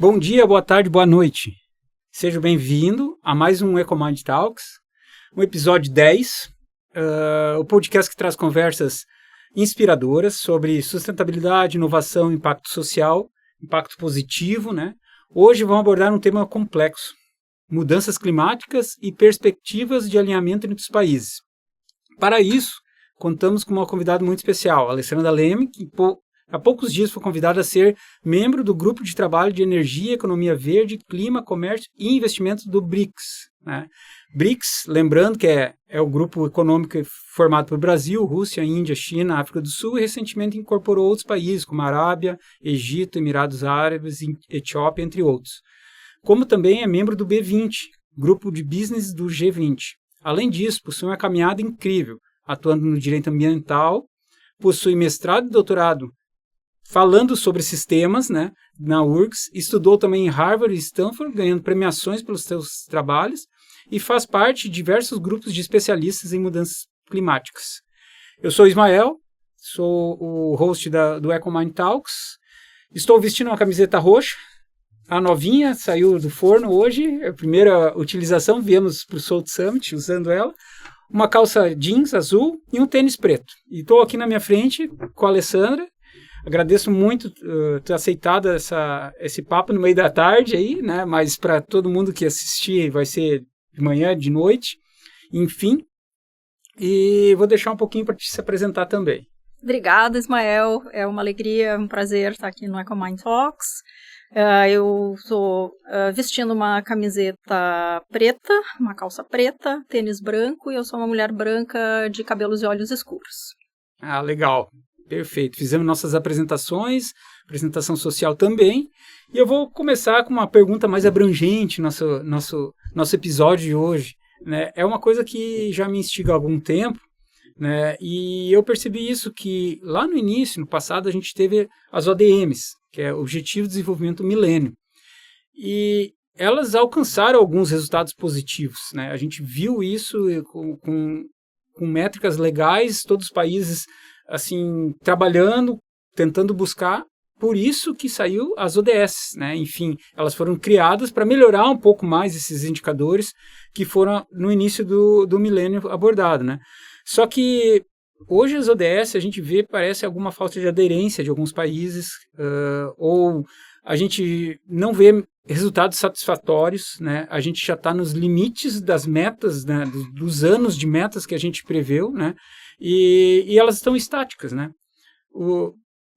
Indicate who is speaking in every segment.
Speaker 1: Bom dia, boa tarde, boa noite. Seja bem-vindo a mais um EcoMind Talks, um episódio 10, o podcast que traz conversas inspiradoras sobre sustentabilidade, inovação, impacto social, impacto positivo, né? Hoje vamos abordar um tema complexo, mudanças climáticas e perspectivas de alinhamento entre os países. Para isso, contamos com uma convidada muito especial, a Alessandra Leme, que há poucos dias foi convidada a ser membro do Grupo de Trabalho de Energia, Economia Verde, Clima, Comércio e Investimentos do BRICS. Né? BRICS, lembrando que é o grupo econômico formado por Brasil, Rússia, Índia, China, África do Sul e recentemente incorporou outros países como Arábia, Egito, Emirados Árabes, Etiópia, entre outros. Como também é membro do B20, grupo de business do G20. Além disso, possui uma caminhada incrível, atuando no direito ambiental, possui mestrado e doutorado falando sobre sistemas, né, na URGS, estudou também em Harvard e Stanford, ganhando premiações pelos seus trabalhos, e faz parte de diversos grupos de especialistas em mudanças climáticas. Eu sou Ismael, sou o host do EcoMind Talks, estou vestindo uma camiseta roxa, a novinha, saiu do forno hoje, é a primeira utilização, viemos para o Salt Summit usando ela, uma calça jeans azul e um tênis preto. E estou aqui na minha frente com a Alessandra. Agradeço muito ter aceitado esse papo no meio da tarde aí, né? Mas para todo mundo que assistir vai ser de manhã, de noite, enfim. E vou deixar um pouquinho para te se apresentar também.
Speaker 2: Obrigada, Ismael. É uma alegria, um prazer estar aqui no EcoMind Talks. Eu estou vestindo uma camiseta preta, uma calça preta, tênis branco e eu sou uma mulher branca de cabelos e olhos escuros.
Speaker 1: Ah, legal. Perfeito. Fizemos nossas apresentações, apresentação social também. E eu vou começar com uma pergunta mais abrangente no nosso episódio de hoje. Né? É uma coisa que já me instiga há algum tempo, né? E eu percebi isso que lá no início, no passado, a gente teve as ODMs, que é Objetivo de Desenvolvimento do Milênio. E elas alcançaram alguns resultados positivos. Né? A gente viu isso com métricas legais, todos os países assim, trabalhando, tentando buscar, por isso que saiu as ODS, né? Enfim, elas foram criadas para melhorar um pouco mais esses indicadores que foram no início do milênio abordado, né? Só que hoje as ODS a gente vê, parece alguma falta de aderência de alguns países, ou a gente não vê resultados satisfatórios, né? A gente já está nos limites das metas, né? dos anos de metas que a gente preveu, né? E elas estão estáticas, né?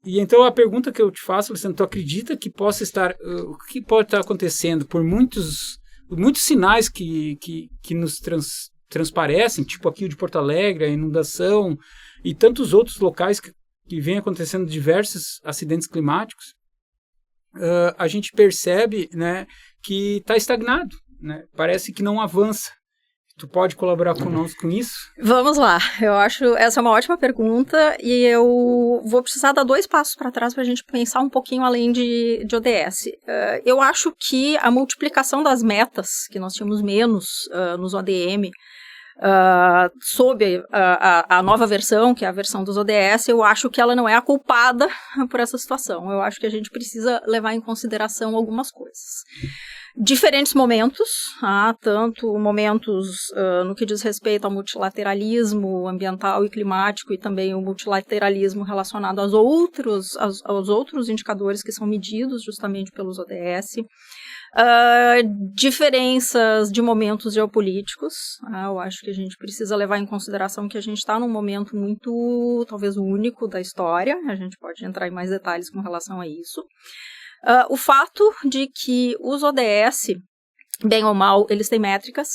Speaker 1: E então a pergunta que eu te faço, Alessandro, tu acredita que possa estar, o que pode estar acontecendo por muitos sinais que nos transparecem, tipo aqui o de Porto Alegre, a inundação e tantos outros locais que vem acontecendo diversos acidentes climáticos, a gente percebe, né, que está estagnado, né? Parece que não avança. Tu pode colaborar conosco com isso?
Speaker 2: Vamos lá, eu acho essa é uma ótima pergunta e eu vou precisar dar 2 passos para trás para a gente pensar um pouquinho além de ODS. Eu acho que a multiplicação das metas, que nós tínhamos menos nos ODM, sob a nova versão, que é a versão dos ODS, eu acho que ela não é a culpada por essa situação. Eu acho que a gente precisa levar em consideração algumas coisas. Diferentes momentos, tanto momentos no que diz respeito ao multilateralismo ambiental e climático e também o multilateralismo relacionado aos outros indicadores que são medidos justamente pelos ODS. Diferenças de momentos geopolíticos, eu acho que a gente precisa levar em consideração que a gente está num momento muito, talvez, único da história, a gente pode entrar em mais detalhes com relação a isso. O fato de que os ODS, bem ou mal, eles têm métricas.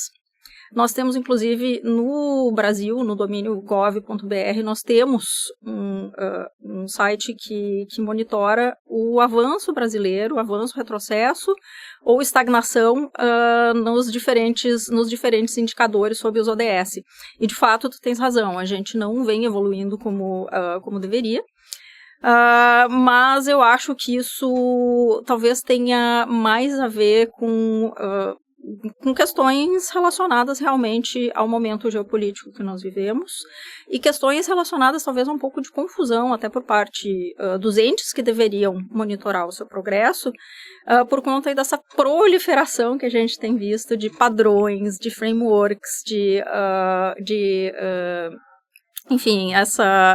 Speaker 2: Nós temos, inclusive, no Brasil, no domínio gov.br, nós temos um site que monitora o avanço brasileiro, o avanço, retrocesso ou estagnação nos diferentes indicadores sobre os ODS. E, de fato, tu tens razão, a gente não vem evoluindo como deveria. Mas eu acho que isso talvez tenha mais a ver com com questões relacionadas realmente ao momento geopolítico que nós vivemos e questões relacionadas talvez a um pouco de confusão até por parte dos entes que deveriam monitorar o seu progresso, por conta dessa proliferação que a gente tem visto de padrões, de frameworks, enfim,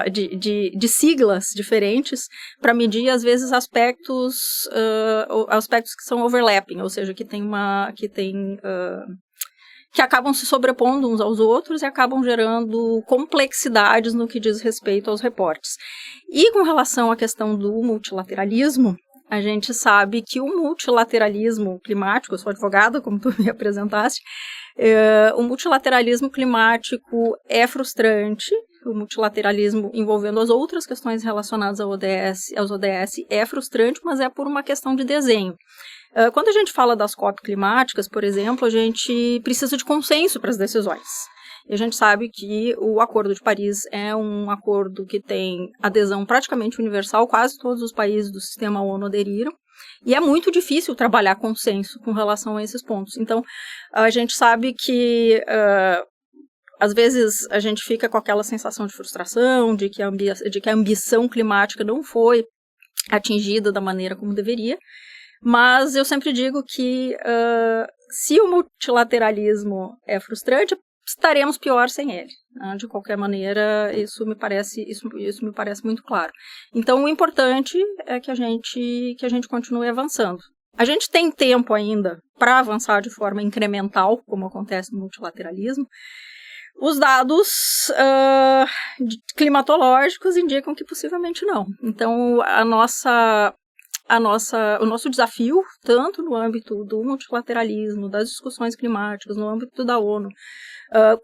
Speaker 2: de siglas diferentes para medir, às vezes, aspectos que são overlapping, ou seja, que acabam se sobrepondo uns aos outros e acabam gerando complexidades no que diz respeito aos reportes. E com relação à questão do multilateralismo, a gente sabe que o multilateralismo climático, eu sou advogada, como tu me apresentaste, o multilateralismo climático é frustrante, o multilateralismo envolvendo as outras questões relacionadas aos ODS é frustrante, mas é por uma questão de desenho. Quando a gente fala das COP climáticas, por exemplo, a gente precisa de consenso para as decisões. E a gente sabe que o Acordo de Paris é um acordo que tem adesão praticamente universal, quase todos os países do sistema ONU aderiram, e é muito difícil trabalhar consenso com relação a esses pontos. Então, a gente sabe que, às vezes, a gente fica com aquela sensação de frustração, de que a ambição climática não foi atingida da maneira como deveria, mas eu sempre digo que se o multilateralismo é frustrante, estaremos pior sem ele. Né? De qualquer maneira, isso me parece muito claro. Então, o importante é que a gente continue avançando. A gente tem tempo ainda para avançar de forma incremental, como acontece no multilateralismo. Os dados climatológicos indicam que possivelmente não. Então, o nosso desafio, tanto no âmbito do multilateralismo, das discussões climáticas, no âmbito da ONU,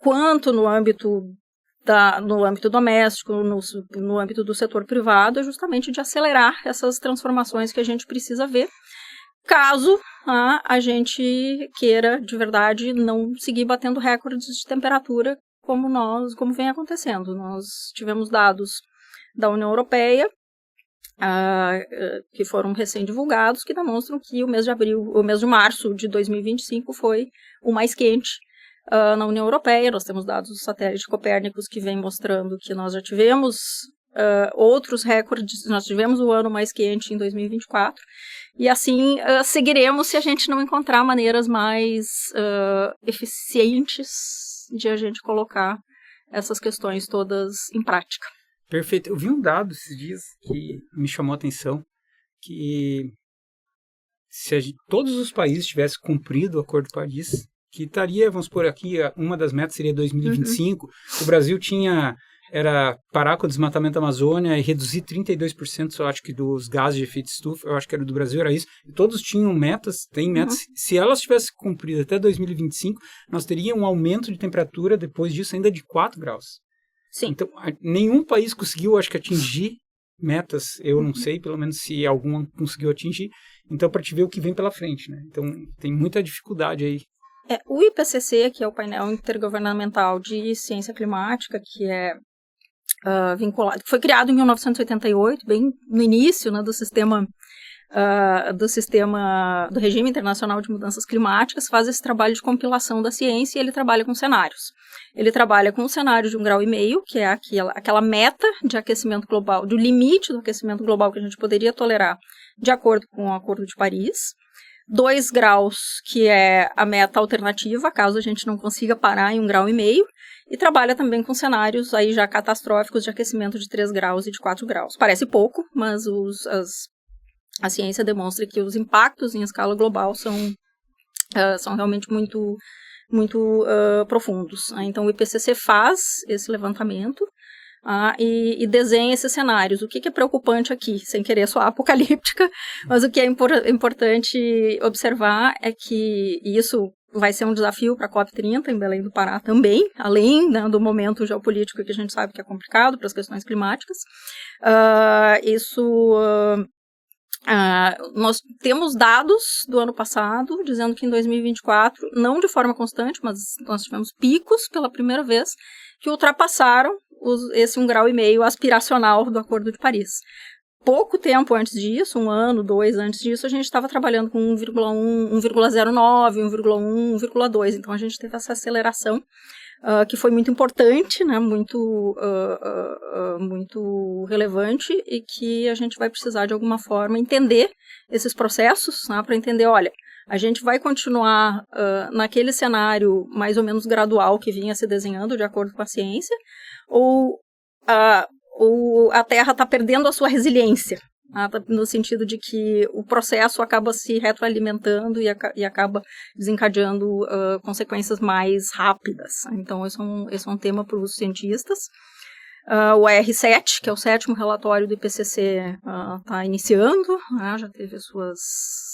Speaker 2: quanto no âmbito doméstico, no âmbito do setor privado, é justamente de acelerar essas transformações que a gente precisa ver, caso a gente queira, de verdade, não seguir batendo recordes de temperatura como vem acontecendo. Nós tivemos dados da União Europeia, que foram recém-divulgados, que demonstram que o mês de março de 2025 foi o mais quente na União Europeia. Nós temos dados do satélite Copérnicos que vem mostrando que nós já tivemos outros recordes, nós tivemos o ano mais quente em 2024, e assim seguiremos se a gente não encontrar maneiras mais eficientes de a gente colocar essas questões todas em prática.
Speaker 1: Perfeito. Eu vi um dado esses dias que me chamou a atenção, que se todos os países tivessem cumprido o Acordo de Paris, que estaria, vamos por aqui, uma das metas seria 2025, o Brasil era parar com o desmatamento da Amazônia e reduzir 32%, eu acho que dos gases de efeito estufa, eu acho que era do Brasil, era isso, e todos tinham metas, se elas tivessem cumprido até 2025, nós teríamos um aumento de temperatura depois disso ainda de 4 graus.
Speaker 2: Sim.
Speaker 1: Então, nenhum país conseguiu, acho que, atingir metas, eu não sei, pelo menos se algum conseguiu atingir, então para te ver o que vem pela frente, né? Então, tem muita dificuldade aí.
Speaker 2: O IPCC, que é o painel intergovernamental de ciência climática, que é vinculado, que foi criado em 1988, bem no início, né, do regime internacional de mudanças climáticas, faz esse trabalho de compilação da ciência, e ele trabalha com cenários. Ele trabalha com o cenário de 1,5 graus, que é aquela meta de aquecimento global, do limite do aquecimento global que a gente poderia tolerar de acordo com o Acordo de Paris. 2 graus, que é a meta alternativa, caso a gente não consiga parar em 1,5 graus, e trabalha também com cenários aí já catastróficos de aquecimento de 3 graus e de 4 graus. Parece pouco, mas a ciência demonstra que os impactos em escala global são realmente muito, muito profundos. Então, o IPCC faz esse levantamento e desenha esses cenários. O que é preocupante aqui, sem querer soar apocalíptica, mas o que é importante observar é que isso vai ser um desafio para a COP30 em Belém do Pará também, além, né, do momento geopolítico que a gente sabe que é complicado para as questões climáticas. Nós temos dados do ano passado dizendo que em 2024, não de forma constante, mas nós tivemos picos pela primeira vez que ultrapassaram esse 1,5 graus aspiracional do Acordo de Paris. pouco tempo antes disso, 1 ano, 2 antes disso, a gente estava trabalhando com 1,1, 1,09, 1,1, 1,2. Então, a gente teve essa aceleração que foi muito importante, né, muito relevante, e que a gente vai precisar, de alguma forma, entender esses processos, né, para entender, olha, a gente vai continuar naquele cenário mais ou menos gradual que vinha se desenhando de acordo com a ciência, ou a Terra está perdendo a sua resiliência, no sentido de que o processo acaba se retroalimentando e acaba desencadeando consequências mais rápidas. Então, esse é um tema para os cientistas. O AR7, que é o 7º relatório do IPCC, está iniciando, já teve as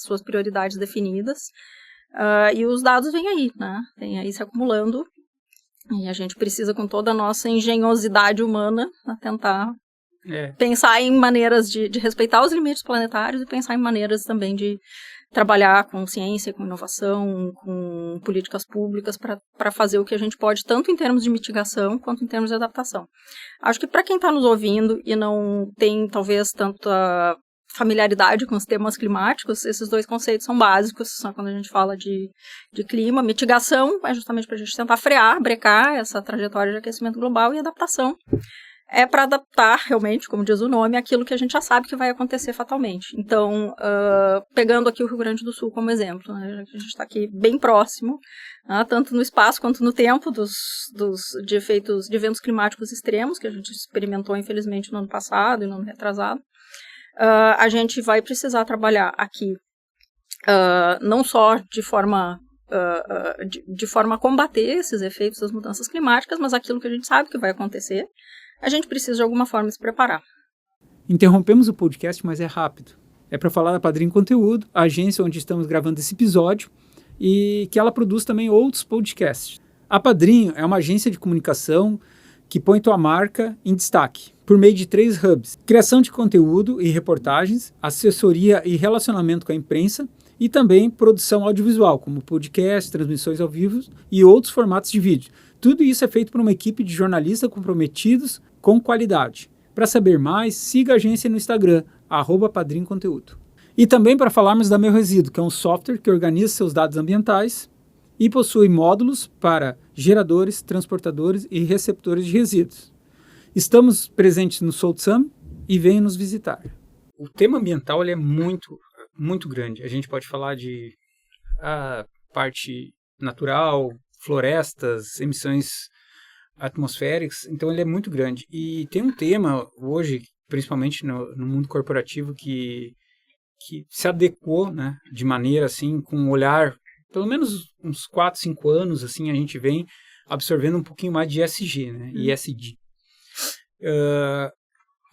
Speaker 2: suas prioridades definidas, e os dados vêm aí, né? Vêm aí se acumulando, e a gente precisa, com toda a nossa engenhosidade humana, tentar pensar em maneiras de respeitar os limites planetários e pensar em maneiras também de trabalhar com ciência, com inovação, com políticas públicas para fazer o que a gente pode, tanto em termos de mitigação quanto em termos de adaptação. Acho que para quem está nos ouvindo e não tem, talvez, tanta familiaridade com os temas climáticos, esses 2 conceitos são básicos quando a gente fala de clima. Mitigação é justamente para a gente tentar frear, brecar essa trajetória de aquecimento global, e adaptação é para adaptar, realmente, como diz o nome, aquilo que a gente já sabe que vai acontecer fatalmente. Então, pegando aqui o Rio Grande do Sul como exemplo, né, a gente está aqui bem próximo, tanto no espaço quanto no tempo, de eventos climáticos extremos, que a gente experimentou, infelizmente, no ano passado e no ano retrasado. A gente vai precisar trabalhar aqui, não só de forma a combater esses efeitos das mudanças climáticas, mas aquilo que a gente sabe que vai acontecer, a gente precisa de alguma forma se preparar.
Speaker 1: Interrompemos o podcast, mas é rápido. É para falar da Padrim Conteúdo, a agência onde estamos gravando esse episódio, e que ela produz também outros podcasts. A Padrim é uma agência de comunicação que põe tua marca em destaque, por meio de 3 hubs: criação de conteúdo e reportagens, assessoria e relacionamento com a imprensa, e também produção audiovisual, como podcast, transmissões ao vivo e outros formatos de vídeo. Tudo isso é feito por uma equipe de jornalistas comprometidos com qualidade. Para saber mais, siga a agência no Instagram, @padrimconteúdo. E também para falarmos da Meu Resíduo, que é um software que organiza seus dados ambientais e possui módulos para geradores, transportadores e receptores de resíduos. Estamos presentes no South Summit e venham nos visitar. O tema ambiental ele é muito, muito grande. A gente pode falar de parte natural, florestas, emissões atmosféricas, então ele é muito grande. E tem um tema hoje, principalmente no mundo corporativo, que se adequou, né, de maneira assim, com um olhar, pelo menos uns 4, 5 anos, assim, a gente vem absorvendo um pouquinho mais de ESG, né, ESG.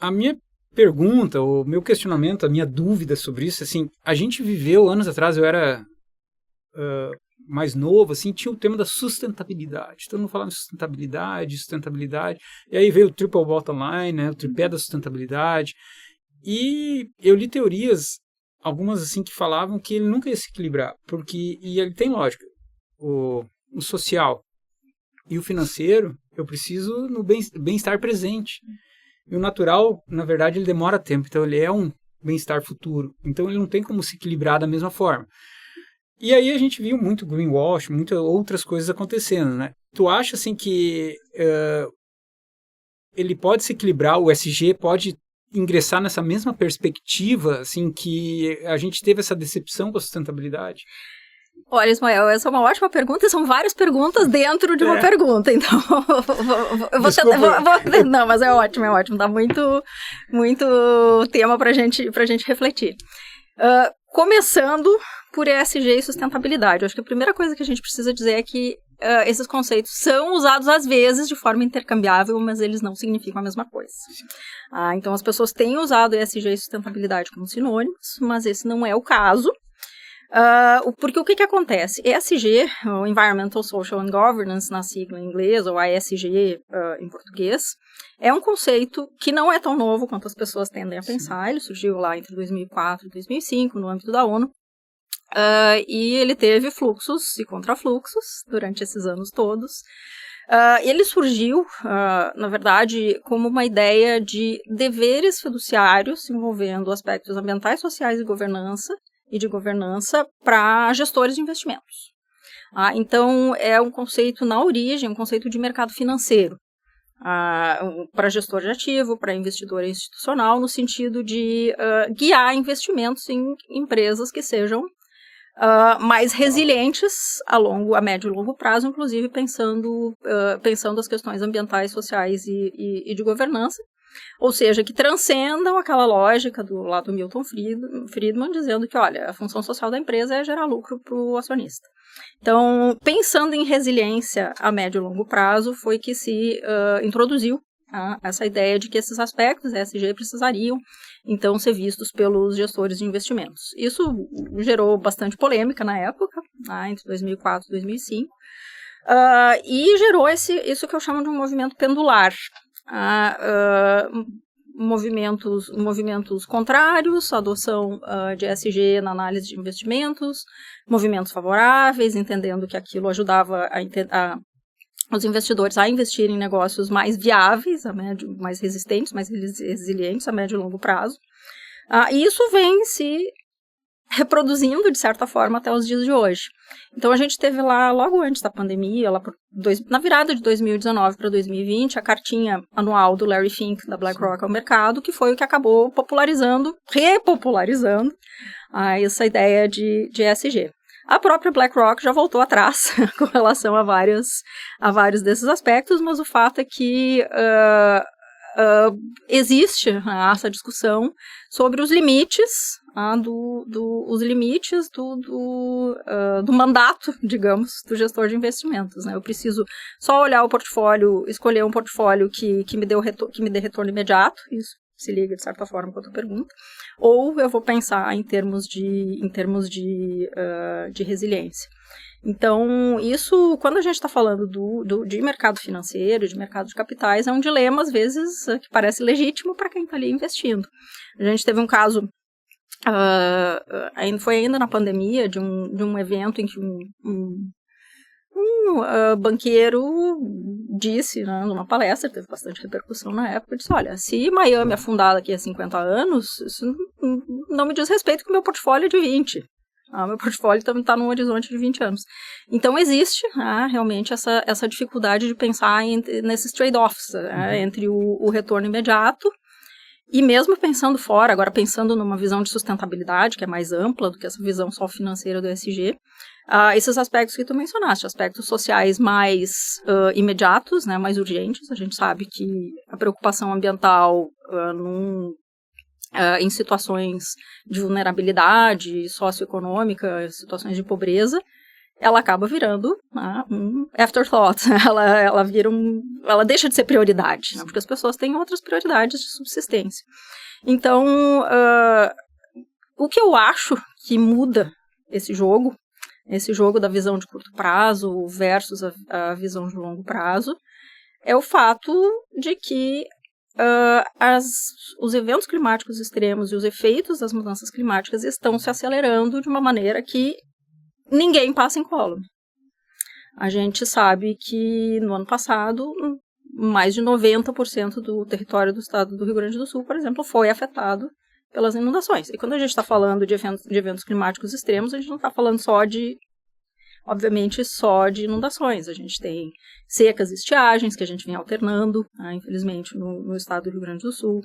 Speaker 1: A minha pergunta, o meu questionamento, a minha dúvida sobre isso, assim, a gente viveu anos atrás, eu era mais novo, assim, tinha o tema da sustentabilidade. Todo mundo falava de sustentabilidade, e aí veio o triple bottom line, né, o tripé da sustentabilidade, e eu li teorias, algumas assim, que falavam que ele nunca ia se equilibrar, e ele tem lógica, o social e o financeiro, eu preciso no bem-estar presente, e o natural, na verdade, ele demora tempo, então ele é um bem-estar futuro, então ele não tem como se equilibrar da mesma forma. E aí a gente viu muito greenwash, muitas outras coisas acontecendo, né? Tu acha, assim, que ele pode se equilibrar, o ESG pode ingressar nessa mesma perspectiva, assim, que a gente teve essa decepção com a sustentabilidade?
Speaker 2: Olha, Ismael, essa é uma ótima pergunta, e são várias perguntas dentro de uma pergunta, então não, mas é ótimo, dá muito tema pra gente refletir. Começando por ESG e sustentabilidade. Eu acho que a primeira coisa que a gente precisa dizer é que esses conceitos são usados às vezes de forma intercambiável, mas eles não significam a mesma coisa. Então as pessoas têm usado ESG e sustentabilidade como sinônimos, mas esse não é o caso. Porque o que acontece? ESG, o Environmental, Social and Governance, na sigla em inglês, ou ASG em português, é um conceito que não é tão novo quanto as pessoas tendem a pensar. Ele surgiu lá entre 2004 e 2005, no âmbito da ONU, e ele teve fluxos e contrafluxos durante esses anos todos. Ele surgiu, na verdade, como uma ideia de deveres fiduciários envolvendo aspectos ambientais, sociais e de governança para gestores de investimentos. Então, é um conceito na origem, um conceito de mercado financeiro, para gestor de ativo, para investidor institucional, no sentido de guiar investimentos em empresas que sejam mais resilientes a médio e longo prazo, inclusive pensando as questões ambientais, sociais e de governança, ou seja, que transcendam aquela lógica do Milton Friedman, dizendo que, olha, a função social da empresa é gerar lucro para o acionista. Então, pensando em resiliência a médio e longo prazo, foi que se introduziu essa ideia de que esses aspectos ESG precisariam, então, ser vistos pelos gestores de investimentos. Isso gerou bastante polêmica na época, entre 2004 e 2005, e gerou isso que eu chamo de um movimento pendular. Movimentos contrários, adoção de ESG na análise de investimentos, movimentos favoráveis, entendendo que aquilo ajudava os investidores a investir em negócios mais viáveis, mais resistentes, mais resilientes a médio e longo prazo. E isso vem se reproduzindo, de certa forma, até os dias de hoje. Então, a gente teve lá, logo antes da pandemia, na virada de 2019 para 2020, a cartinha anual do Larry Fink, da BlackRock ao mercado, que foi o que acabou repopularizando essa ideia de ESG. A própria BlackRock já voltou atrás com relação a vários desses aspectos, mas o fato é que existe essa discussão sobre os limites do mandato, digamos, do gestor de investimentos. Né? Eu preciso só olhar o portfólio, escolher um portfólio que me dê retorno imediato, isso se liga, de certa forma, com a tua pergunta, ou eu vou pensar em termos de resiliência. Então, isso, quando a gente está falando de mercado financeiro, de mercado de capitais, é um dilema, às vezes, que parece legítimo para quem está ali investindo. A gente teve um caso, foi ainda na pandemia, de um evento em que um banqueiro disse, numa palestra, teve bastante repercussão na época, disse, olha, se Miami afundar daqui a 50 anos, isso não me diz respeito que o meu portfólio é de 20. Meu portfólio está num horizonte de 20 anos. Então, existe realmente essa dificuldade de pensar nesses trade-offs, entre o retorno imediato e mesmo pensando fora, agora pensando numa visão de sustentabilidade, que é mais ampla do que essa visão só financeira do ESG, esses aspectos que tu mencionaste, aspectos sociais mais imediatos, né, mais urgentes. A gente sabe que a preocupação ambiental em situações de vulnerabilidade socioeconômica, situações de pobreza, ela acaba virando um afterthought. Ela deixa de ser prioridade, né, porque as pessoas têm outras prioridades de subsistência. Então, o que eu acho que muda esse jogo da visão de curto prazo versus a visão de longo prazo, é o fato de que os eventos climáticos extremos e os efeitos das mudanças climáticas estão se acelerando de uma maneira que ninguém passa incólume. A gente sabe que no ano passado, mais de 90% do território do estado do Rio Grande do Sul, por exemplo, foi afetado pelas inundações. E quando a gente está falando de eventos climáticos extremos, a gente não está falando obviamente, só de inundações. A gente tem secas e estiagens, que a gente vem alternando, infelizmente, no estado do Rio Grande do Sul.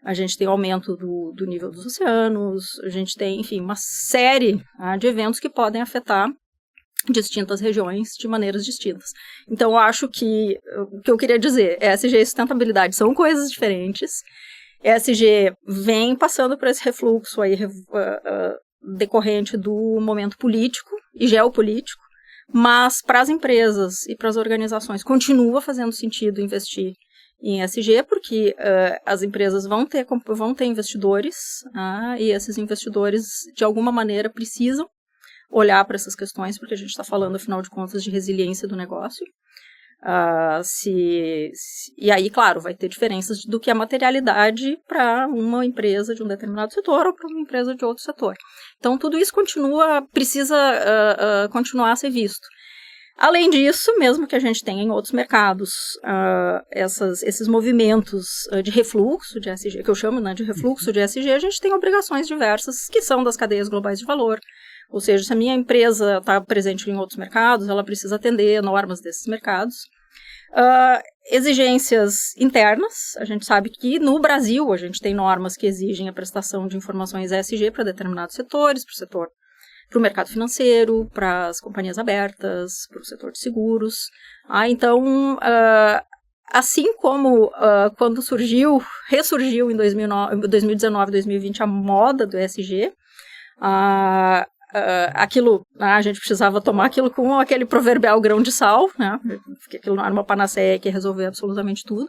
Speaker 2: A gente tem aumento do nível dos oceanos, a gente tem, enfim, uma série de eventos que podem afetar distintas regiões de maneiras distintas. Então, eu acho que o que eu queria dizer, ESG e sustentabilidade são coisas diferentes. ESG vem passando por esse refluxo aí, decorrente do momento político e geopolítico, mas para as empresas e para as organizações continua fazendo sentido investir em ESG, porque as empresas vão ter investidores, e esses investidores, de alguma maneira, precisam olhar para essas questões, porque a gente está falando, afinal de contas, de resiliência do negócio. E aí, claro, vai ter diferenças do que a materialidade para uma empresa de um determinado setor ou para uma empresa de outro setor. Então, tudo isso precisa continuar a ser visto. Além disso, mesmo que a gente tenha em outros mercados esses movimentos de refluxo de ESG, que eu chamo, né, de refluxo de ESG, a gente tem obrigações diversas que são das cadeias globais de valor. Ou seja, se a minha empresa está presente em outros mercados, ela precisa atender normas desses mercados. Exigências internas, a gente sabe que no Brasil a gente tem normas que exigem a prestação de informações ESG para determinados setores, para o mercado financeiro, para as companhias abertas, para o setor de seguros. Então, assim como quando ressurgiu em 2019, 2020 a moda do ESG, a gente precisava tomar aquilo com aquele proverbial grão de sal, né? Porque aquilo não era uma panaceia que ia resolver absolutamente tudo.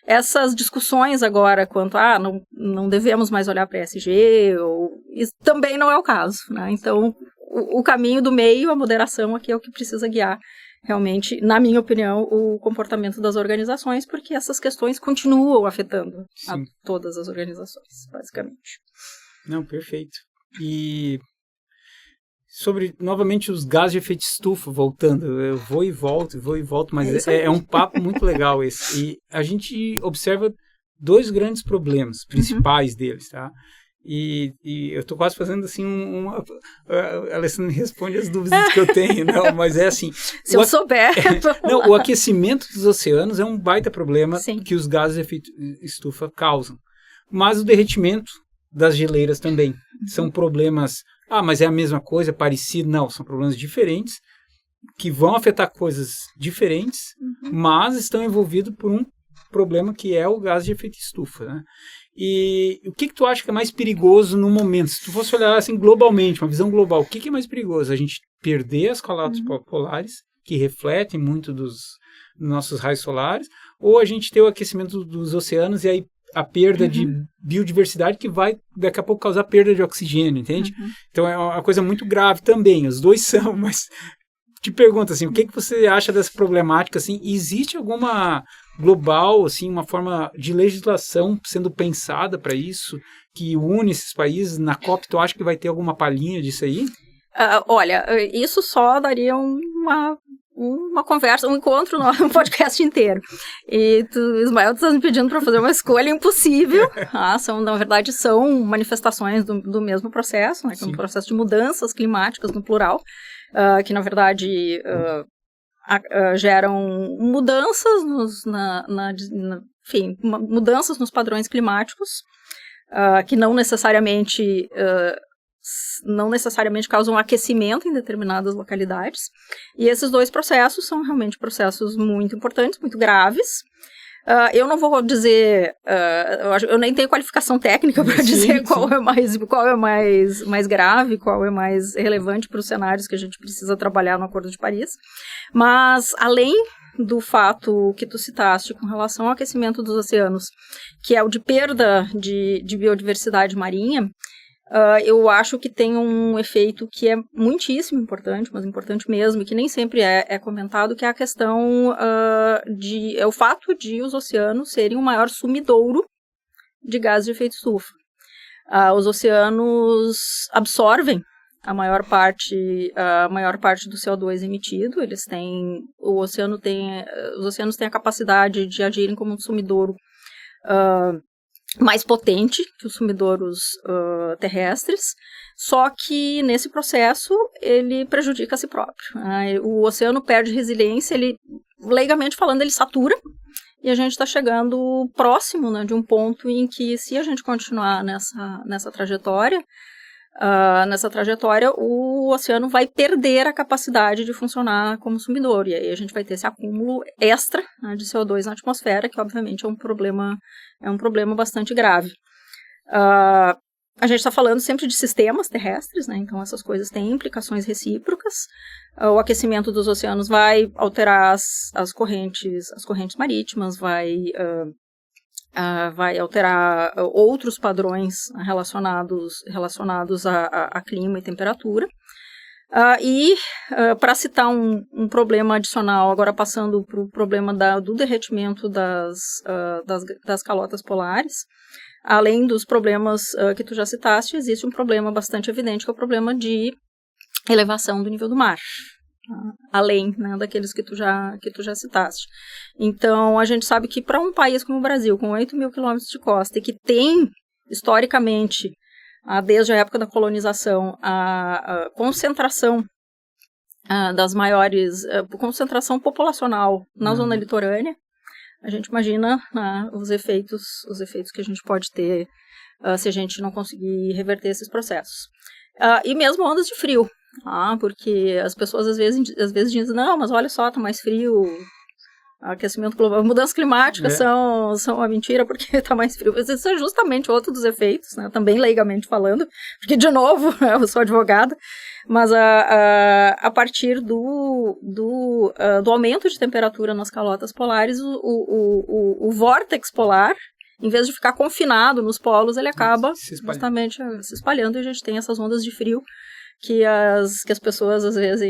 Speaker 2: Essas discussões agora quanto não devemos mais olhar para ESG, isso também não é o caso, né? Então, o caminho do meio, a moderação aqui é o que precisa guiar realmente, na minha opinião, o comportamento das organizações, porque essas questões continuam afetando todas as organizações, basicamente.
Speaker 1: Não, perfeito. E sobre, novamente, os gases de efeito estufa, voltando, eu vou e volto, mas é um papo muito legal esse. E a gente observa dois grandes problemas principais deles, tá? E eu estou quase fazendo assim a Alessandra responde as dúvidas que eu tenho, não, mas é assim.
Speaker 2: Se eu souber.
Speaker 1: Não, o aquecimento dos oceanos é um baita problema que os gases de efeito estufa causam. Mas o derretimento das geleiras também são problemas. Mas é a mesma coisa, é parecido? Não, são problemas diferentes que vão afetar coisas diferentes, mas estão envolvidos por um problema que é o gás de efeito estufa, né? E o que tu acha que é mais perigoso no momento? Se tu fosse olhar assim globalmente, uma visão global, o que é mais perigoso? A gente perder as calotas polares, que refletem muito dos nossos raios solares, ou a gente ter o aquecimento dos oceanos e aí a perda de biodiversidade que vai daqui a pouco causar perda de oxigênio, entende? Então é uma coisa muito grave também, os dois são, mas te pergunto assim, o que você acha dessa problemática, assim, existe alguma global, assim, uma forma de legislação sendo pensada para isso, que une esses países? Na COP, tu acha que vai ter alguma palhinha disso aí?
Speaker 2: Olha, isso só daria uma conversa, um encontro, um podcast inteiro. E Ismael, tu está me pedindo para fazer uma escolha impossível. Na verdade, são manifestações do mesmo processo, né, que é um processo de mudanças climáticas no plural, que na verdade geram mudanças mudanças nos padrões climáticos, que não necessariamente causam aquecimento em determinadas localidades. E esses dois processos são realmente processos muito importantes, muito graves. Eu não vou dizer, eu nem tenho qualificação técnica para dizer qual é mais grave, qual é mais relevante para os cenários que a gente precisa trabalhar no Acordo de Paris. Mas, além do fato que tu citaste com relação ao aquecimento dos oceanos, que é o de perda de biodiversidade marinha, eu acho que tem um efeito que é muitíssimo importante, mas importante mesmo, e que nem sempre é comentado, que é a questão é o fato de os oceanos serem o maior sumidouro de gases de efeito estufa. Os oceanos absorvem a maior parte do CO2 emitido. Os oceanos têm a capacidade de agirem como um sumidouro mais potente que os sumidouros terrestres, só que nesse processo ele prejudica a si próprio. O oceano perde resiliência, leigamente falando, ele satura, e a gente está chegando próximo, né, de um ponto em que, se a gente continuar nessa trajetória, o oceano vai perder a capacidade de funcionar como sumidouro, e aí a gente vai ter esse acúmulo extra, né, de CO2 na atmosfera, que obviamente é um problema bastante grave. A gente está falando sempre de sistemas terrestres, né, então essas coisas têm implicações recíprocas. O aquecimento dos oceanos vai alterar as correntes marítimas, vai alterar outros padrões relacionados a clima e temperatura. Para citar um problema adicional, agora passando para o problema do derretimento das calotas polares, além dos problemas que tu já citaste, existe um problema bastante evidente, que é o problema de elevação do nível do mar. além, né, daqueles que tu já citaste. Então, a gente sabe que para um país como o Brasil, com 8 mil quilômetros de costa, e que tem, historicamente, desde a época da colonização, a concentração das maiores, concentração populacional na zona litorânea, a gente imagina os efeitos que a gente pode ter se a gente não conseguir reverter esses processos. E mesmo ondas de frio, porque as pessoas às vezes dizem, não, mas olha só, tá mais frio, aquecimento global, mudanças climáticas são uma mentira porque tá mais frio. Isso é justamente outro dos efeitos, né? Também leigamente falando, porque, de novo, eu sou advogada, mas a partir do aumento de temperatura nas calotas polares, o vórtex polar, em vez de ficar confinado nos polos, ele acaba justamente se espalhando, e a gente tem essas ondas de frio que as pessoas, às vezes,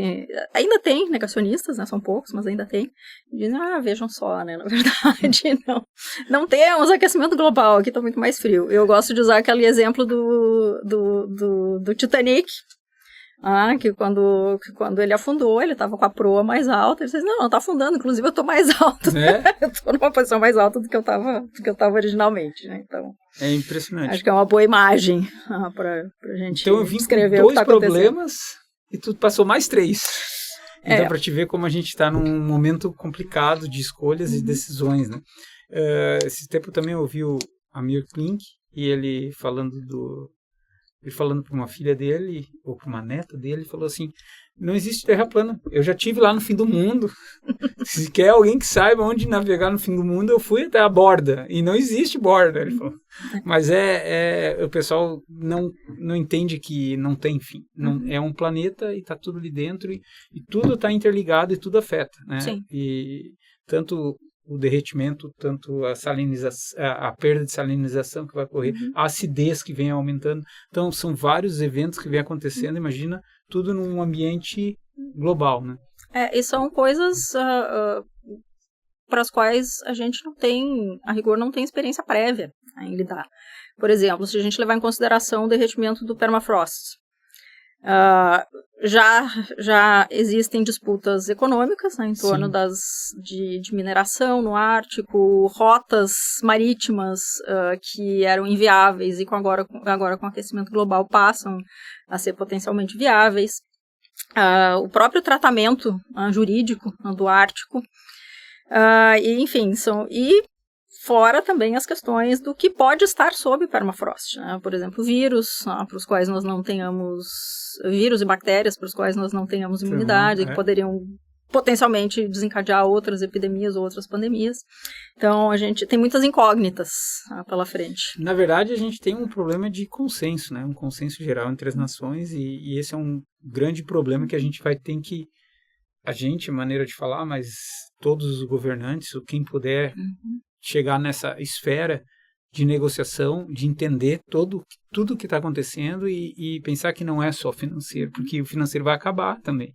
Speaker 2: ainda tem negacionistas, né, são poucos, mas ainda tem, dizem, vejam só, né, na verdade, não temos aquecimento global, aqui está muito mais frio. Eu gosto de usar aquele exemplo do Titanic, que quando ele afundou, ele estava com a proa mais alta, ele disse, não está afundando, inclusive eu estou mais alto, eu estou numa posição mais alta do que eu estava originalmente, né, então...
Speaker 1: É impressionante.
Speaker 2: Acho que é uma boa imagem para a gente
Speaker 1: então, eu vim
Speaker 2: descrever
Speaker 1: com
Speaker 2: o que está
Speaker 1: 2
Speaker 2: acontecendo.
Speaker 1: problemas e tu passou mais 3. Então, para te ver como a gente está num momento complicado de escolhas e decisões, né? Esse tempo também eu ouvi o Amir Klink, e ele falando para uma filha dele, ou para uma neta dele, ele falou assim, não existe terra plana, eu já estive lá no fim do mundo, se quer alguém que saiba onde navegar no fim do mundo, eu fui até a borda, e não existe borda, ele falou. Mas o pessoal não entende que não tem fim, é um planeta e está tudo ali dentro, e tudo está interligado e tudo afeta, né?
Speaker 2: Sim.
Speaker 1: E tanto o derretimento, tanto a perda de salinização que vai ocorrer, a acidez que vem aumentando. Então, são vários eventos que vem acontecendo, imagina, tudo num ambiente global, né?
Speaker 2: E são coisas para as quais a gente a rigor, não tem experiência prévia em lidar. Por exemplo, se a gente levar em consideração o derretimento do permafrost, já existem disputas econômicas, né, em torno de mineração no Ártico, rotas marítimas que eram inviáveis e agora com o aquecimento global passam a ser potencialmente viáveis. O próprio tratamento jurídico do Ártico, enfim, fora também as questões do que pode estar sob permafrost, né? Por exemplo, vírus, para os quais nós não tenhamos, vírus e bactérias para os quais nós não tenhamos imunidade, que poderiam potencialmente desencadear outras epidemias ou outras pandemias. Então, a gente tem muitas incógnitas pela frente.
Speaker 1: Na verdade, a gente tem um problema de consenso, né? Um consenso geral entre as nações, e esse é um grande problema que a gente vai ter que, maneira de falar, mas todos os governantes, ou quem puder chegar nessa esfera de negociação, de entender tudo o que está acontecendo e pensar que não é só financeiro, porque o financeiro vai acabar também,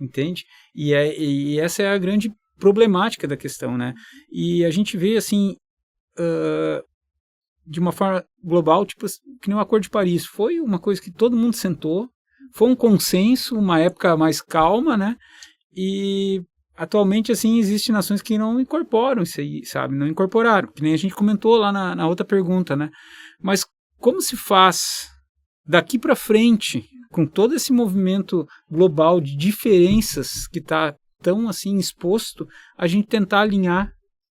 Speaker 1: entende? E essa é a grande problemática da questão, né? E a gente vê, assim, de uma forma global, tipo, que nem o Acordo de Paris, foi uma coisa que todo mundo sentou, foi um consenso, uma época mais calma, né? E atualmente, assim, existem nações que não incorporam isso aí, sabe? Não incorporaram, que nem a gente comentou lá na outra pergunta, né? Mas como se faz daqui para frente, com todo esse movimento global de diferenças que está tão, assim, exposto, a gente tentar alinhar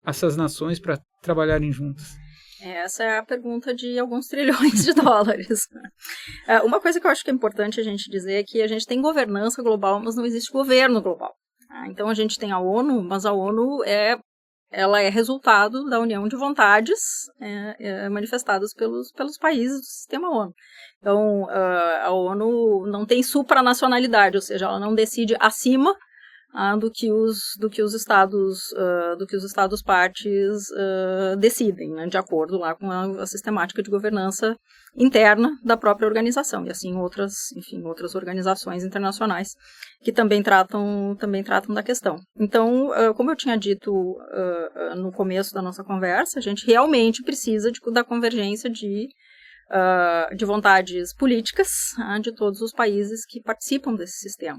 Speaker 1: essas nações para trabalharem juntas?
Speaker 2: Essa é a pergunta de alguns trilhões de dólares. Uma coisa que eu acho que é importante a gente dizer é que a gente tem governança global, mas não existe governo global. Então a gente tem a ONU, mas a ONU ela é resultado da união de vontades manifestadas pelos países do sistema ONU. Então a ONU não tem supranacionalidade, ou seja, ela não decide acima do que os estados partes decidem, né, de acordo lá com a sistemática de governança interna da própria organização, e assim outras organizações internacionais que também tratam da questão. Então, como eu tinha dito no começo da nossa conversa, a gente realmente precisa da convergência de vontades políticas de todos os países que participam desse sistema.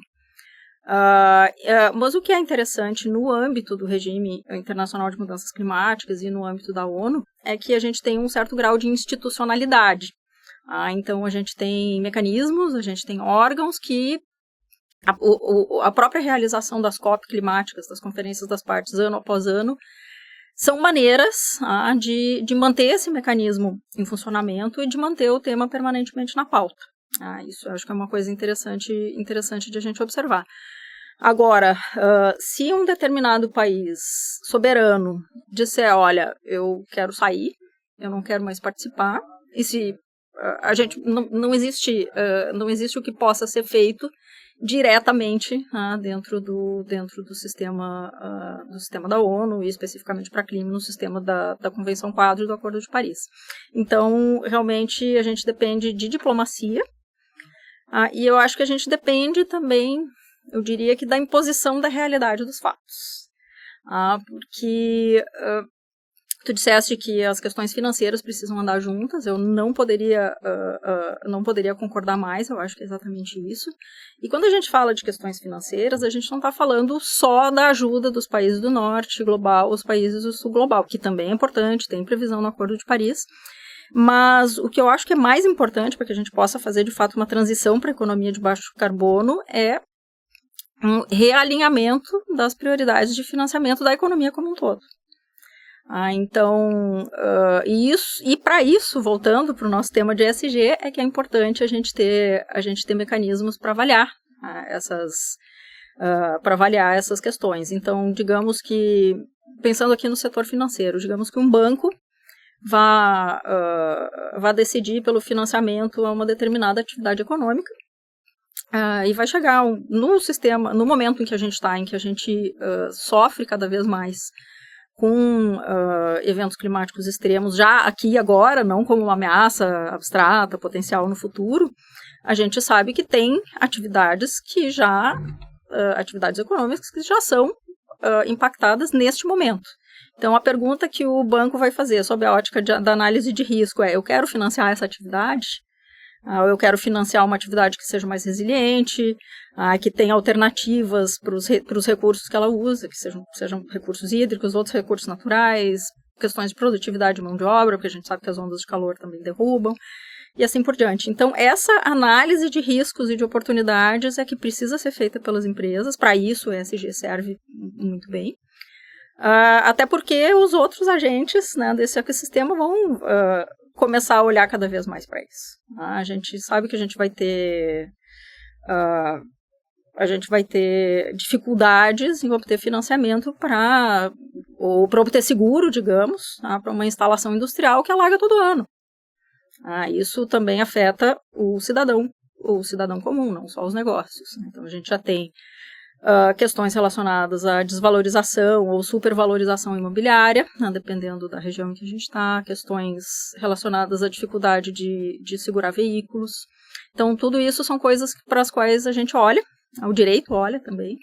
Speaker 2: Mas o que é interessante no âmbito do regime internacional de mudanças climáticas e no âmbito da ONU é que a gente tem um certo grau de institucionalidade. Então, a gente tem mecanismos, a gente tem órgãos que a própria realização das COP climáticas, das conferências das partes, ano após ano, são maneiras de manter esse mecanismo em funcionamento e de manter o tema permanentemente na pauta. Isso eu acho que é uma coisa interessante de a gente observar. Agora, se um determinado país soberano disser, olha, eu quero sair, eu não quero mais participar, e se a gente não existe o que possa ser feito diretamente dentro do sistema da ONU e especificamente para clima no sistema da Convenção Quadro do Acordo de Paris. Então, realmente, a gente depende de diplomacia e eu acho que a gente depende também, eu diria que da imposição da realidade dos fatos. Porque tu disseste que as questões financeiras precisam andar juntas, eu não poderia concordar mais, eu acho que é exatamente isso. E quando a gente fala de questões financeiras, a gente não está falando só da ajuda dos países do norte global, os países do sul global, que também é importante, tem previsão no Acordo de Paris, mas o que eu acho que é mais importante para que a gente possa fazer de fato uma transição para a economia de baixo carbono é um realinhamento das prioridades de financiamento da economia como um todo. Então, e para isso, voltando para o nosso tema de ESG, é que é importante a gente ter mecanismos para avaliar essas questões. Então, digamos que, pensando aqui no setor financeiro, digamos que um banco vá decidir pelo financiamento a uma determinada atividade econômica, e vai chegar no momento em que a gente está, em que a gente sofre cada vez mais com eventos climáticos extremos, já aqui e agora, não como uma ameaça abstrata, potencial no futuro, a gente sabe que tem atividades econômicas que já são impactadas neste momento. Então, a pergunta que o banco vai fazer sob a ótica da análise de risco é: eu quero financiar essa atividade? Eu quero financiar uma atividade que seja mais resiliente, que tenha alternativas para os recursos que ela usa, que sejam recursos hídricos, outros recursos naturais, questões de produtividade de mão de obra, porque a gente sabe que as ondas de calor também derrubam, e assim por diante. Então, essa análise de riscos e de oportunidades é que precisa ser feita pelas empresas. Para isso, o ESG serve muito bem. Até porque os outros agentes, né, desse ecossistema vão começar a olhar cada vez mais para isso. A gente sabe que a gente vai ter dificuldades em obter financiamento para obter seguro, digamos, para uma instalação industrial que alaga todo ano. Isso também afeta o cidadão comum, não só os negócios. Então, a gente já tem questões relacionadas à desvalorização ou supervalorização imobiliária, dependendo da região em que a gente está, questões relacionadas à dificuldade de segurar veículos. Então, tudo isso são coisas para as quais a gente olha, o direito olha também,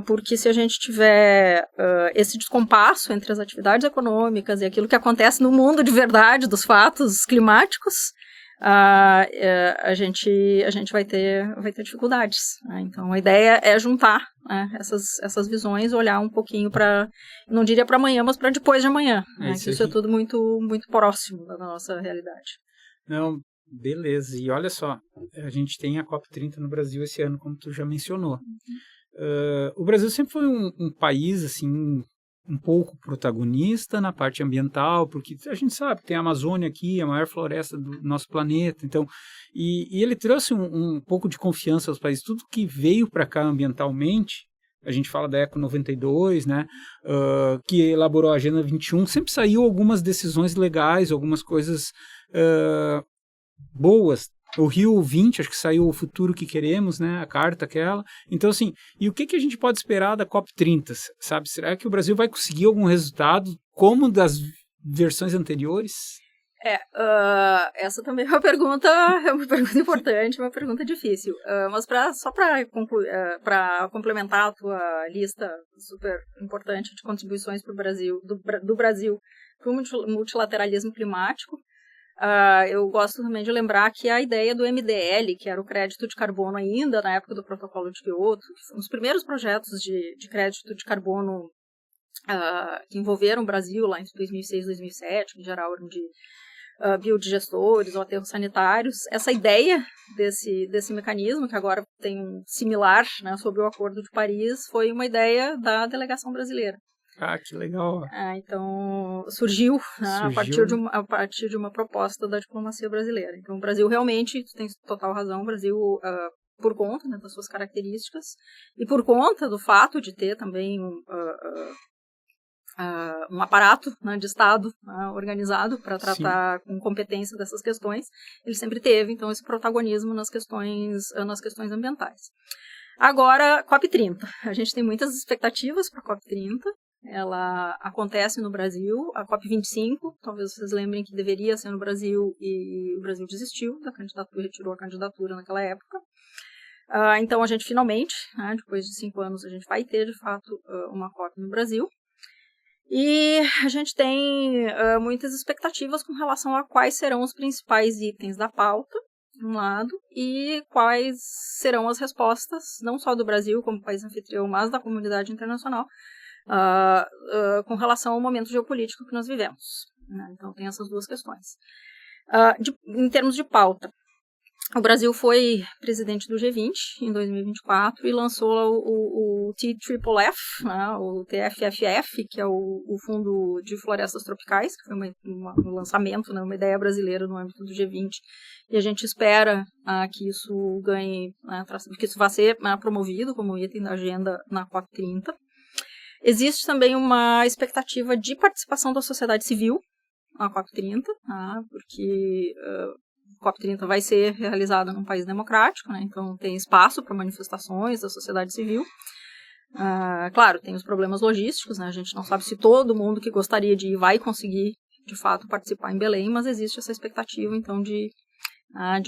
Speaker 2: porque se a gente tiver esse descompasso entre as atividades econômicas e aquilo que acontece no mundo de verdade, dos fatos climáticos, a gente vai ter dificuldades. Então, a ideia é juntar essas visões, olhar um pouquinho para, não diria para amanhã, mas para depois de amanhã. Isso é tudo muito, muito próximo da nossa realidade.
Speaker 1: Não, beleza. E olha só, a gente tem a COP30 no Brasil esse ano, como tu já mencionou. O Brasil sempre foi um país, assim, um pouco protagonista na parte ambiental, porque a gente sabe que tem a Amazônia aqui, a maior floresta do nosso planeta, então, e ele trouxe um pouco de confiança aos países. Tudo que veio para cá ambientalmente, a gente fala da Eco 92, né, que elaborou a Agenda 21, sempre saiu algumas decisões legais, algumas coisas boas. O Rio 20, acho que saiu O Futuro que Queremos, né? A carta aquela. Então, assim, e o que a gente pode esperar da COP30, sabe? Será que o Brasil vai conseguir algum resultado como das versões anteriores?
Speaker 2: Essa também é uma pergunta importante, uma pergunta difícil. Mas só para complementar a tua lista super importante de contribuições para o Brasil, do Brasil para o multilateralismo climático, eu gosto também de lembrar que a ideia do MDL, que era o crédito de carbono ainda na época do Protocolo de Kyoto, que foram os primeiros projetos de crédito de carbono que envolveram o Brasil lá em 2006, 2007, que em geral eram de biodigestores ou aterros sanitários. Essa ideia desse mecanismo, que agora tem um similar, né, sobre o Acordo de Paris, foi uma ideia da delegação brasileira.
Speaker 1: Ah, que legal.
Speaker 2: Então, surgiu, né, a partir de uma proposta da diplomacia brasileira. Então, o Brasil realmente, tu tem total razão, o Brasil, por conta, né, das suas características e por conta do fato de ter também um aparato, né, de Estado organizado para tratar com competência dessas questões, ele sempre teve, então, esse protagonismo nas questões ambientais. Agora, COP30. A gente tem muitas expectativas para a COP30. Ela acontece no Brasil, a COP25, talvez vocês lembrem que deveria ser no Brasil e o Brasil desistiu da candidatura, retirou a candidatura naquela época. Então, a gente finalmente, né, depois de 5 anos, a gente vai ter, de fato, uma COP no Brasil. E a gente tem muitas expectativas com relação a quais serão os principais itens da pauta, de um lado, e quais serão as respostas, não só do Brasil como país anfitrião, mas da comunidade internacional, com relação ao momento geopolítico que nós vivemos. Né? Então, tem essas duas questões. Em termos de pauta, o Brasil foi presidente do G20 em 2024 e lançou o TFFF, né, o TFFF, que é o Fundo de Florestas Tropicais, que foi um lançamento, né, uma ideia brasileira no âmbito do G20. E a gente espera que isso ganhe, que isso vá ser promovido como item da agenda na COP30. Existe também uma expectativa de participação da sociedade civil na COP30, porque a COP30 vai ser realizada num país democrático, né? Então tem espaço para manifestações da sociedade civil. Claro, tem os problemas logísticos, né? A gente não sabe se todo mundo que gostaria de ir vai conseguir, de fato, participar em Belém, mas existe essa expectativa, então, de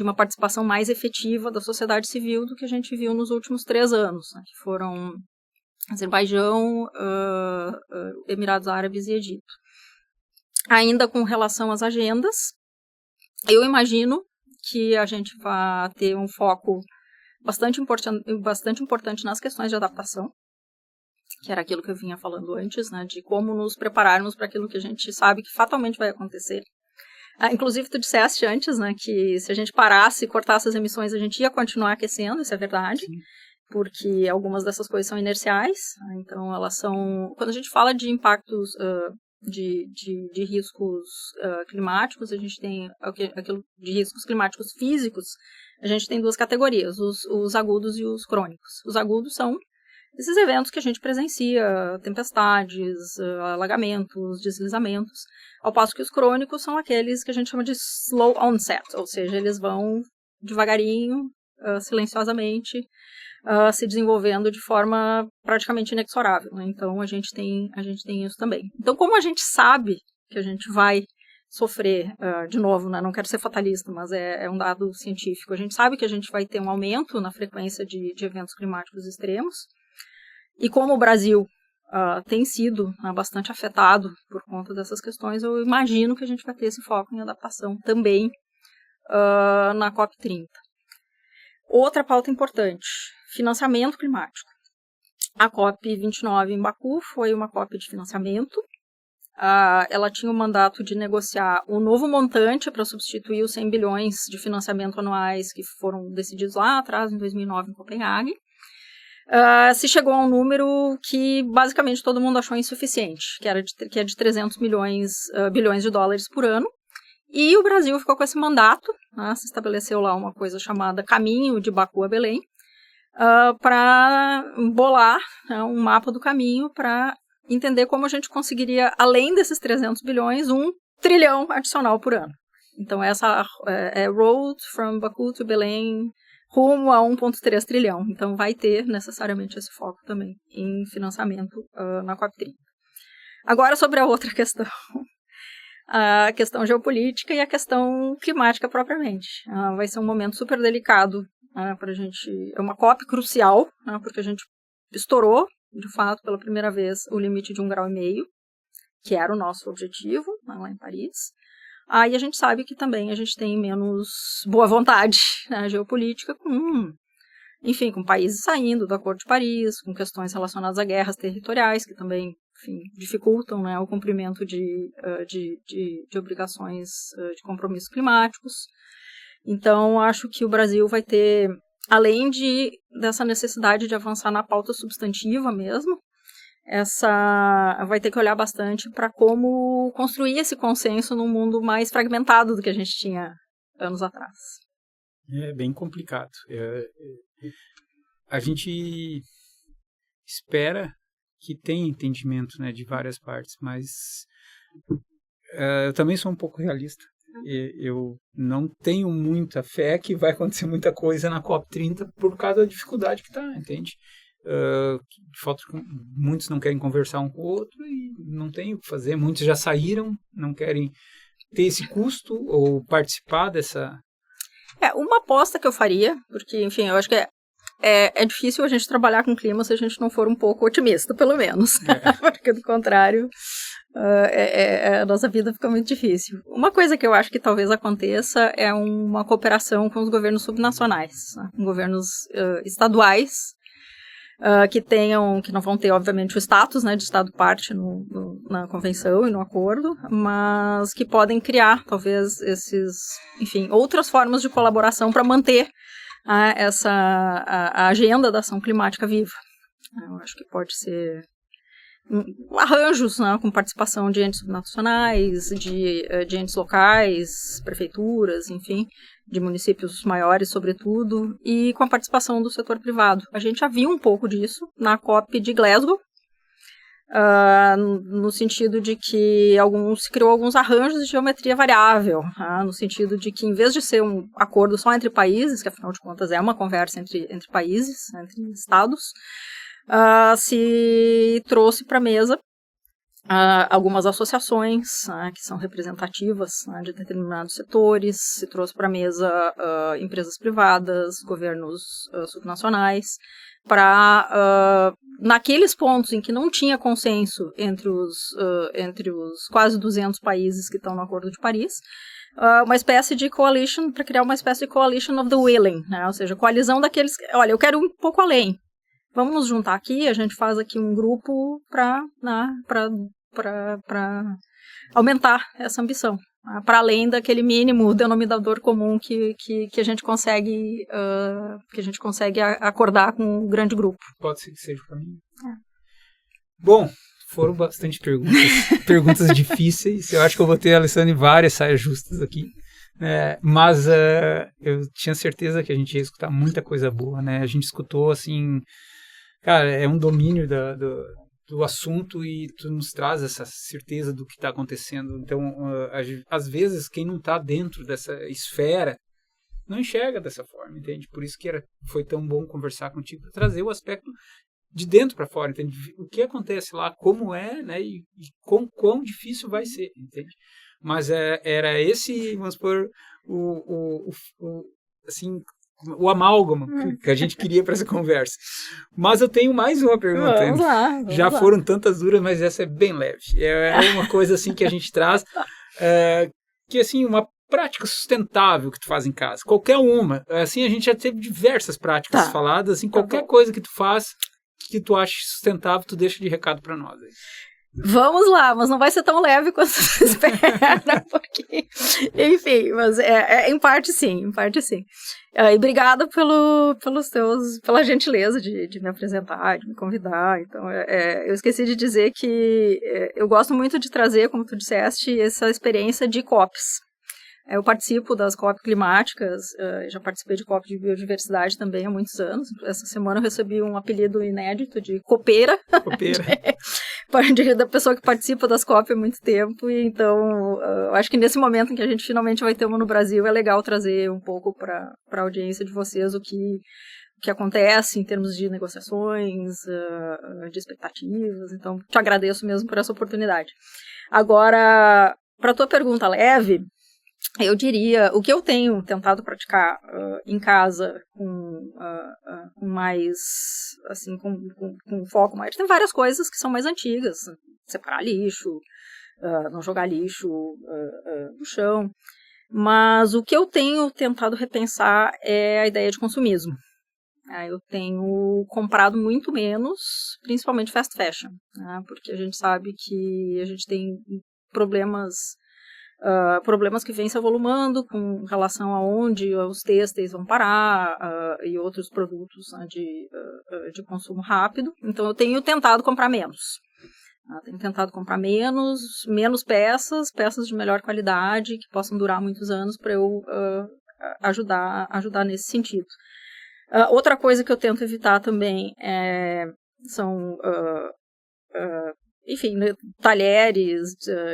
Speaker 2: uma participação mais efetiva da sociedade civil do que a gente viu nos últimos 3 anos, né? Que foram Azerbaijão, Emirados Árabes e Egito. Ainda com relação às agendas, eu imagino que a gente vai ter um foco bastante importante nas questões de adaptação, que era aquilo que eu vinha falando antes, né, de como nos prepararmos para aquilo que a gente sabe que fatalmente vai acontecer. Inclusive, tu disseste antes, né, que se a gente parasse e cortasse as emissões, a gente ia continuar aquecendo, isso é verdade. Sim. Porque algumas dessas coisas são inerciais, então elas são... Quando a gente fala de impactos de riscos climáticos, a gente tem aquilo de riscos climáticos físicos, a gente tem 2 categorias, os agudos e os crônicos. Os agudos são esses eventos que a gente presencia, tempestades, alagamentos, deslizamentos, ao passo que os crônicos são aqueles que a gente chama de slow onset, ou seja, eles vão devagarinho, silenciosamente, se desenvolvendo de forma praticamente inexorável. Né? Então, a gente tem isso também. Então, como a gente sabe que a gente vai sofrer, de novo, né? Não quero ser fatalista, mas é um dado científico, a gente sabe que a gente vai ter um aumento na frequência de eventos climáticos extremos, e como o Brasil tem sido bastante afetado por conta dessas questões, eu imagino que a gente vai ter esse foco em adaptação também na COP30. Outra pauta importante, financiamento climático. A COP29 em Baku foi uma COP de financiamento. Ela tinha o mandato de negociar o novo montante para substituir os 100 bilhões de financiamento anuais que foram decididos lá atrás, em 2009, em Copenhague. Se chegou a um número que basicamente todo mundo achou insuficiente, que é de 300 bilhões de dólares por ano. E o Brasil ficou com esse mandato, né, se estabeleceu lá uma coisa chamada Caminho de Baku a Belém, para bolar, né, um mapa do caminho para entender como a gente conseguiria, além desses 300 bilhões, 1 trilhão adicional por ano. Então, essa é Road from Baku to Belém, rumo a 1,3 trilhão. Então, vai ter necessariamente esse foco também em financiamento na COP30. Agora, sobre a outra questão. A questão geopolítica e a questão climática propriamente. Vai ser um momento super delicado para a gente. É uma COP crucial, porque a gente estourou, de fato, pela primeira vez, o limite de 1,5 graus, que era o nosso objetivo lá em Paris. Aí a gente sabe que também a gente tem menos boa vontade na geopolítica enfim, com países saindo do Acordo de Paris, com questões relacionadas a guerras territoriais, que também, enfim, dificultam, né, o cumprimento de obrigações de compromissos climáticos. Então, acho que o Brasil vai ter, além dessa necessidade de avançar na pauta substantiva mesmo, vai ter que olhar bastante para como construir esse consenso num mundo mais fragmentado do que a gente tinha anos atrás.
Speaker 1: É bem complicado. A gente espera que tenha entendimento, né, de várias partes, mas eu também sou um pouco realista. Eu não tenho muita fé que vai acontecer muita coisa na COP30 por causa da dificuldade que está, entende? De fato, muitos não querem conversar um com o outro e não tem o que fazer. Muitos já saíram, não querem ter esse custo ou participar dessa...
Speaker 2: Uma aposta que eu faria, porque, enfim, eu acho que é difícil a gente trabalhar com clima se a gente não for um pouco otimista, pelo menos. Porque, do contrário, a nossa vida fica muito difícil. Uma coisa que eu acho que talvez aconteça é uma cooperação com os governos subnacionais, né? Com governos estaduais, que não vão ter, obviamente, o status, né, de Estado-parte na convenção e no acordo, mas que podem criar, talvez, enfim, outras formas de colaboração para manter a agenda da ação climática viva. Eu acho que pode ser arranjos, né, com participação de entes subnacionais, de entes locais, prefeituras, enfim, de municípios maiores, sobretudo, e com a participação do setor privado. A gente já viu um pouco disso na COP de Glasgow, no sentido de que se criou alguns arranjos de geometria variável, no sentido de que, em vez de ser um acordo só entre países, que afinal de contas é uma conversa entre países, entre estados, se trouxe para a mesa algumas associações que são representativas de determinados setores, se trouxe para a mesa empresas privadas, governos subnacionais, para, naqueles pontos em que não tinha consenso entre os quase 200 países que estão no Acordo de Paris, uma espécie de coalition, para criar uma espécie de coalition of the willing, né? Ou seja, coalizão daqueles, olha, eu quero ir um pouco além. Vamos nos juntar aqui, a gente faz aqui um grupo para aumentar essa ambição, para além daquele mínimo denominador comum que a gente consegue acordar com um grande grupo.
Speaker 1: Pode ser que seja para mim. Bom, foram bastante perguntas difíceis. Eu acho que eu vou ter, Alessandro, várias saias justas aqui. Mas eu tinha certeza que a gente ia escutar muita coisa boa, né? A gente escutou, assim... Cara, é um domínio do assunto e tu nos traz essa certeza do que está acontecendo. Então, às vezes, quem não está dentro dessa esfera não enxerga dessa forma, entende? Por isso que foi tão bom conversar contigo, para trazer o aspecto de dentro para fora, entende? O que acontece lá, como é, né? E quão difícil vai ser, entende? Mas era esse, vamos supor, assim... o amálgama que a gente queria para essa conversa. Mas eu tenho mais uma pergunta.
Speaker 2: Vamos lá.
Speaker 1: Já foram tantas duras, mas essa é bem leve. É uma coisa assim que a gente traz, que assim, uma prática sustentável que tu faz em casa. Qualquer uma. Assim, a gente já teve diversas práticas faladas. Assim, qualquer coisa que tu faz, que tu acha sustentável, tu deixa de recado para nós aí.
Speaker 2: Vamos lá, mas não vai ser tão leve quanto você espera, porque, enfim, mas em parte sim. E obrigada pela gentileza de me apresentar, de me convidar. Então, eu esqueci de dizer que eu gosto muito de trazer, como tu disseste, essa experiência de COPs. Eu participo das COP climáticas, já participei de COP de biodiversidade também há muitos anos. Essa semana eu recebi um apelido inédito de copeira. Da pessoa que participa das COP há muito tempo. E então, eu acho que nesse momento em que a gente finalmente vai ter uma no Brasil, é legal trazer um pouco para a audiência de vocês o que acontece em termos de negociações, de expectativas. Então, te agradeço mesmo por essa oportunidade. Agora, para a tua pergunta leve, eu diria, o que eu tenho tentado praticar em casa com mais, assim, com foco mais... Tem várias coisas que são mais antigas, separar lixo, não jogar lixo no chão. Mas o que eu tenho tentado repensar é a ideia de consumismo. Eu tenho comprado muito menos, principalmente fast fashion, né, porque a gente sabe que a gente tem problemas que vêm se avolumando com relação a onde os têxteis vão parar e outros produtos, né, de consumo rápido. Então eu tenho tentado comprar menos. Tenho tentado comprar menos peças de melhor qualidade, que possam durar muitos anos para eu ajudar nesse sentido. Outra coisa que eu tento evitar também são, enfim, talheres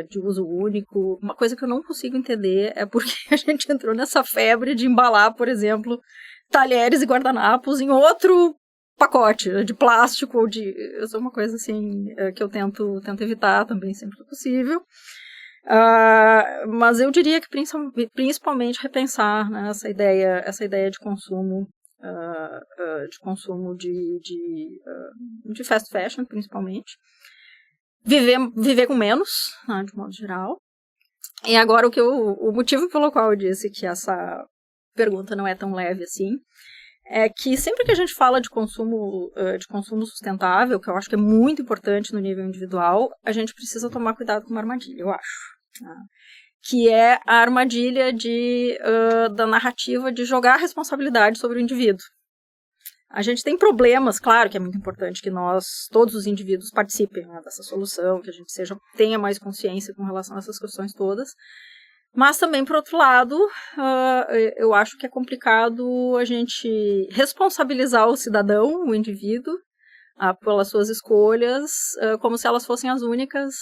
Speaker 2: de uso único. Uma coisa que eu não consigo entender é porque a gente entrou nessa febre de embalar, por exemplo, talheres e guardanapos em outro pacote de plástico ou de... Isso é uma coisa assim que eu tento evitar também sempre que possível. Mas eu diria que principalmente repensar, né, essa ideia de consumo de fast fashion, principalmente. Viver com menos, né, de modo geral. E agora o motivo pelo qual eu disse que essa pergunta não é tão leve assim é que sempre que a gente fala de consumo sustentável, que eu acho que é muito importante no nível individual, a gente precisa tomar cuidado com uma armadilha, eu acho. Né? Que é a armadilha da narrativa de jogar a responsabilidade sobre o indivíduo. A gente tem problemas, claro que é muito importante que todos os indivíduos participem, né, dessa solução, que a gente tenha mais consciência com relação a essas questões todas. Mas também, por outro lado, eu acho que é complicado a gente responsabilizar o cidadão, o indivíduo, pelas suas escolhas, como se elas fossem as únicas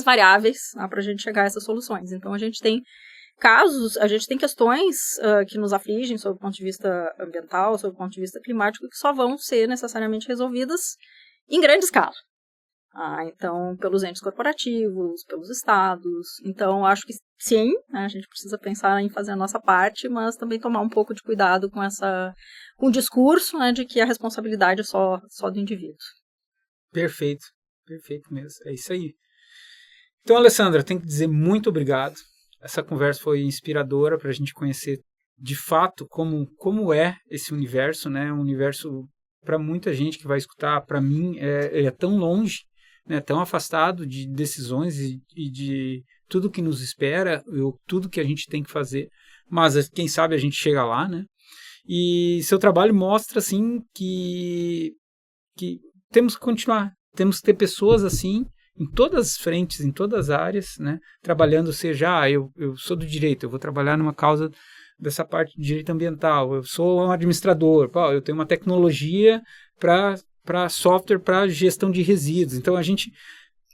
Speaker 2: variáveis para a gente chegar a essas soluções. Então, a gente tem questões que nos afligem sob o ponto de vista ambiental, sob o ponto de vista climático, que só vão ser necessariamente resolvidas em grande escala. Então, pelos entes corporativos, pelos estados. Então, acho que sim, né, a gente precisa pensar em fazer a nossa parte, mas também tomar um pouco de cuidado com o discurso, né, de que a responsabilidade é só do indivíduo.
Speaker 1: Perfeito mesmo, é isso aí. Então, Alessandra, tenho que dizer muito obrigado. Essa conversa foi inspiradora para a gente conhecer de fato como é esse universo, né? Um universo, para muita gente que vai escutar, para mim, é tão longe, né? Tão afastado de decisões e de tudo que nos espera, tudo que a gente tem que fazer, mas quem sabe a gente chega lá, né? E seu trabalho mostra, assim, que temos que continuar, temos que ter pessoas assim, em todas as frentes, em todas as áreas, né, trabalhando, seja, eu sou do direito, eu vou trabalhar numa causa dessa parte de direito ambiental, eu sou um administrador, eu tenho uma tecnologia para software para gestão de resíduos. Então, a gente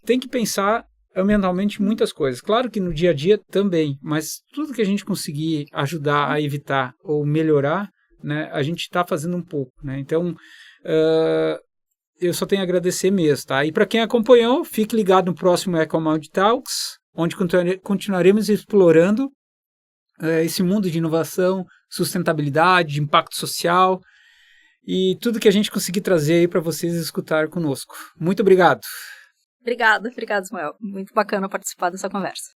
Speaker 1: tem que pensar ambientalmente muitas coisas. Claro que no dia a dia também, mas tudo que a gente conseguir ajudar a evitar ou melhorar, né, a gente está fazendo um pouco. Né? Então, eu só tenho a agradecer mesmo, tá? E para quem acompanhou, fique ligado no próximo EcoMind Talks, onde continuaremos explorando esse mundo de inovação, sustentabilidade, impacto social e tudo que a gente conseguir trazer aí para vocês escutar conosco. Muito obrigado.
Speaker 2: Obrigada, Samuel. Muito bacana participar dessa conversa.